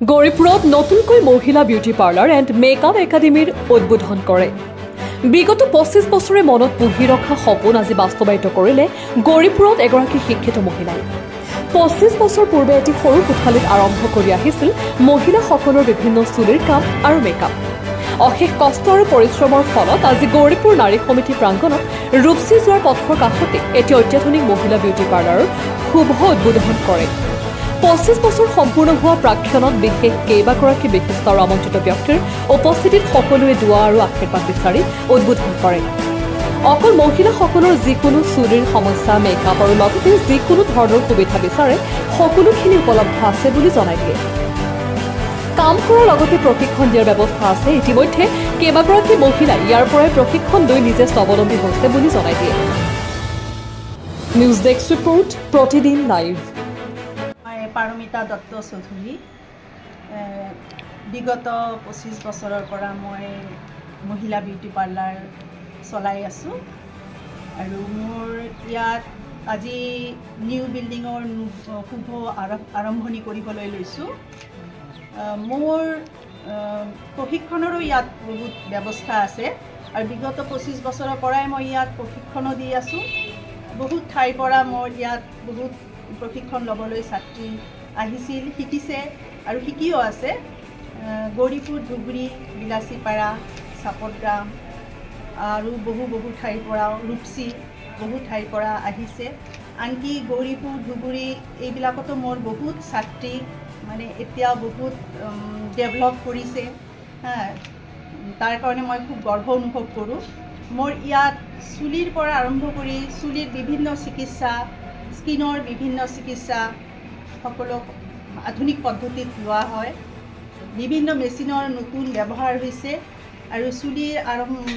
গৌৰীপুৰত নতুনকৈ মহিলা beauty parlour and makeup একাডেমীৰ উদ্বোধন কৰে। বিগত 25 বছৰে মনত পুহি ৰখা সপোন আজি বাস্তৱায়িত কৰিলে গৌৰীপুৰত এগৰাকী শিক্ষিত মহিলাই। 25 বছৰ পূৰ্বে এটি সৰু কোঠালিত আৰম্ভ কৰি আহিছিল মহিলাসকলৰ বিভিন্ন চুলিৰ কাম আৰু মেকআপ। অশেষ কষ্ট আৰু পৰিশ্ৰমৰ ফলত আজি গৌৰীপুৰ নাৰী সমিতি প্ৰাংগণত ৰূপসী যোৱাৰ পথৰ কাষতে এটি অত্যাধুনিক মহিলা বিউটি পাৰ্লাৰৰ শুভ উদ্বোধন কৰে। 25 বছৰ সম্পূৰ্ণ হোৱা প্ৰাক্ষণত বিশেষ কেইবাগৰাকী বিশিষ্ট আৰু আমন্ত্ৰিত ব্যক্তিৰ উপস্থিতিত সকলোৱে দোৱা আৰু আশীৰ্বাদ বিচাৰি উদ্বোধন কৰে। অকল মহিলাসকলৰ যিকোনো চুলিৰ সমস্যা মেকআপ আৰু লগতে যিকোনো ধৰণৰ সুবিধা বিচাৰে সকলোখিনি উপলব্ধ আছে বুলি জনাই দিয়ে। কাম কৰাৰ লগতে প্ৰশিক্ষণ দিয়াৰ ব্যৱস্থা আছে। ইতিমধ্যে কেইবাগৰাকী মহিলাই ইয়াৰ পৰাই প্ৰশিক্ষণ লৈ নিজে স্বাৱলম্বী হৈছে বুলি জনাই দিয়ে। নিউজ ডেস্ক ৰিপৰ্ট প্ৰতিদিন লাইভ। পাৰমিতা দত্ত চৌধুৰী। বিগত 25 বছৰৰ পৰা মই মহিলা বিউটি পাৰ্লাৰ চলাই আছোঁ আৰু মোৰ ইয়াত আজি নিউ বিল্ডিঙৰ শুভ আৰম্ভণি কৰিবলৈ লৈছোঁ। মোৰ প্ৰশিক্ষণৰো ইয়াত বহুত ব্যৱস্থা আছে আৰু বিগত 25 বছৰৰ পৰাই মই ইয়াত প্ৰশিক্ষণো দি আছোঁ। বহুত ঠাইৰ পৰা মোৰ ইয়াত বহুত প্ৰশিক্ষণ ল'বলৈ ছাত্ৰী আহিছিল, শিকিছে আৰু শিকিও আছে। গৌৰীপুৰ, ধুবুৰী, বিলাচীপাৰা, চাপতগ্ৰাম আৰু বহু ঠাইৰ পৰা, ৰূপসী বহু ঠাইৰ পৰা আহিছে। আনকি গৌৰীপুৰ, ধুবুৰী এইবিলাকতো মোৰ বহুত ছাত্ৰী মানে এতিয়া বহুত ডেভেলপ কৰিছে। তাৰ কাৰণে মই খুব গৰ্ব অনুভৱ কৰোঁ। মোৰ ইয়াত চুলিৰ পৰা আৰম্ভ কৰি চুলিৰ বিভিন্ন চিকিৎসা, স্কিনৰ বিভিন্ন চিকিৎসা সকলো আধুনিক পদ্ধতিত লোৱা হয়। বিভিন্ন মেচিনৰ নতুন ব্যৱহাৰ হৈছে আৰু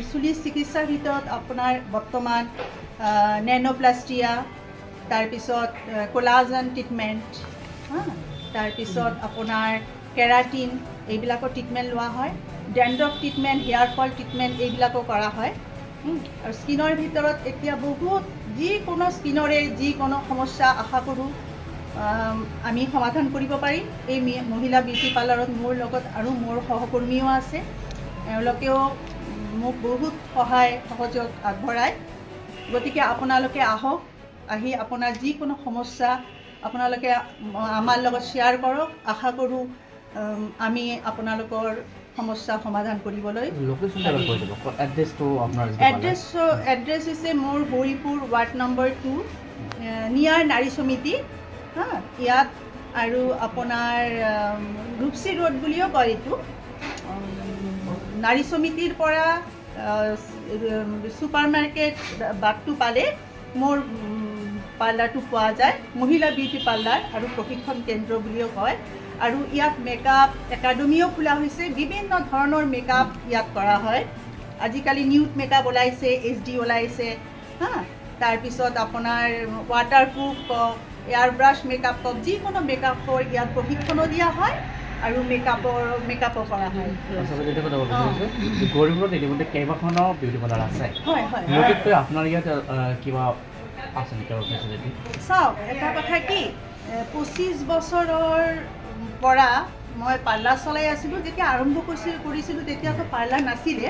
চুলিৰ চিকিৎসাৰ ভিতৰত আপোনাৰ বৰ্তমান নেনোপ্লাষ্টিয়া, তাৰপিছত কোলাজেন ট্ৰিটমেণ্ট, তাৰপিছত আপোনাৰ কেৰাটিন এইবিলাকৰ ট্ৰিটমেণ্ট লোৱা হয়। ডেণ্ড্ৰফ ট্ৰিটমেণ্ট, হেয়াৰ ফল ট্ৰিটমেণ্ট এইবিলাকো কৰা হয়। আৰু স্কিনৰ ভিতৰত এতিয়া বহুত যিকোনো স্কিনৰে যিকোনো সমস্যা আশা কৰোঁ আমি সমাধান কৰিব পাৰিম। এই মহিলা বিউটি পাৰ্লাৰত মোৰ লগত আৰু মোৰ সহকৰ্মীও আছে। এওঁলোকেও মোক বহুত সহায় সহযোগ আগবঢ়ায়। গতিকে আপোনালোকে আহক, আহি আপোনাৰ যিকোনো সমস্যা আপোনালোকে আমাৰ লগত শ্বেয়াৰ কৰক। আশা কৰোঁ আমি আপোনালোকৰ সমস্যা সমাধান কৰিবলৈ। এড্ৰেছ হৈছে মোৰ গৌৰীপুৰ ৱাৰ্ড নম্বৰ 2 নিয়াৰ নাৰী সমিতি। ইয়াত আৰু আপোনাৰ ৰূপসী ৰোড বুলিও কয় এইটো। নাৰী সমিতিৰ পৰা ছুপাৰ মাৰ্কেট বাটটো পালে মোৰ পাৰ্লাৰটো পোৱা যায়। মহিলা বিউটি পাৰ্লাৰ আৰু প্ৰশিক্ষণ কেন্দ্ৰ বুলিও কয়। আৰু ইয়াত মেকআপ একাডেমীও খোলা হৈছে। বিভিন্ন ধৰণৰ মেকআপ ইয়াত কৰা হয়। আজিকালি নিউড মেকআপ ওলাইছে, HD ওলাইছে। তাৰপিছত আপোনাৰ ৱাটাৰপ্ৰুফ কওক, এয়াৰ ব্ৰাছ মেকআপ কওক, যিকোনো মেকআপৰ ইয়াত প্ৰশিক্ষণো দিয়া হয় আৰু মেকআপো কৰা হয়। গৌৰীপুৰত ইতিমধ্যে কেইবাখনো বিউটি পাৰ্লাৰ আছে। হয়। আপোনাৰ ইয়াত কিবা আছে নেকি ফেচিলিটি? চাওক, এটা কথা কি 25 বছৰৰ পৰা মই পাৰ্লাৰ চলাই আছিলোঁ। যেতিয়া আৰম্ভ কৰিছিলোঁ তেতিয়াতো পাৰ্লাৰ নাছিলে।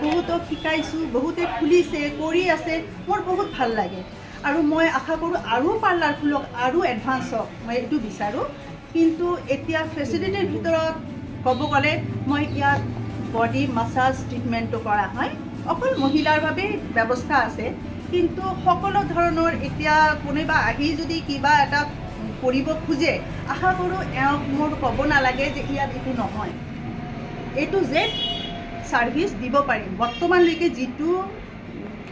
বহুতক শিকাইছোঁ, বহুতে খুলিছে, কৰি আছে। মোৰ বহুত ভাল লাগে আৰু মই আশা কৰোঁ আৰু পাৰ্লাৰ খোলক, আৰু এডভান্স হওক, মই এইটো বিচাৰোঁ। কিন্তু এতিয়া ফেচিলিটিৰ ভিতৰত ক'ব গ'লে মই ইয়াত বডি মাছাজ ট্ৰিটমেণ্টটো কৰা হয়। অকল মহিলাৰ বাবে ব্যৱস্থা আছে, কিন্তু সকলো ধৰণৰ এতিয়া কোনোবা আহি যদি কিবা এটা কৰিব খোজে আশা কৰোঁ এওঁক মোৰ ক'ব নালাগে যে ইয়াত এইটো নহয়। এইটো যে ছাৰ্ভিচ দিব পাৰিম। বৰ্তমানলৈকে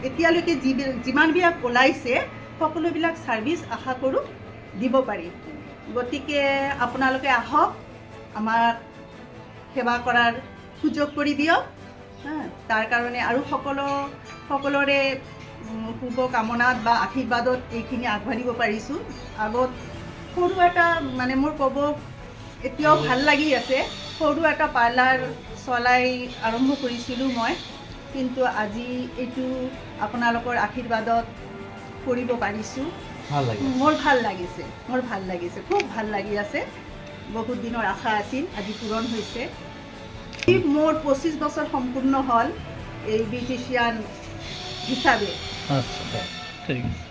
এতিয়ালৈকে যিমানবিলাক ওলাইছে সকলোবিলাক ছাৰ্ভিচ আশা কৰোঁ দিব পাৰিম। গতিকে আপোনালোকে আহক, আমাক সেৱা কৰাৰ সুযোগ কৰি দিয়ক। তাৰ কাৰণে আৰু সকলোৰে শুভ কামনাত বা আশীৰ্বাদত এইখিনি আগবাঢ়িব পাৰিছোঁ। আগত সৰু এটা মানে মোৰ ক'ব এতিয়াও ভাল লাগি আছে। সৰু এটা পাৰ্লাৰ চলাই আৰম্ভ কৰিছিলোঁ মই, কিন্তু আজি এইটো আপোনালোকৰ আশীৰ্বাদত কৰিব পাৰিছোঁ। মোৰ ভাল লাগিছে, খুব ভাল লাগি আছে। বহুত দিনৰ আশা আছিল, আজি পূৰণ হৈছে। মোৰ 25 বছৰ সম্পূৰ্ণ হ'ল এই বিউটিচিয়ান হিচাপে। আচ্ছা ঠিক আছে।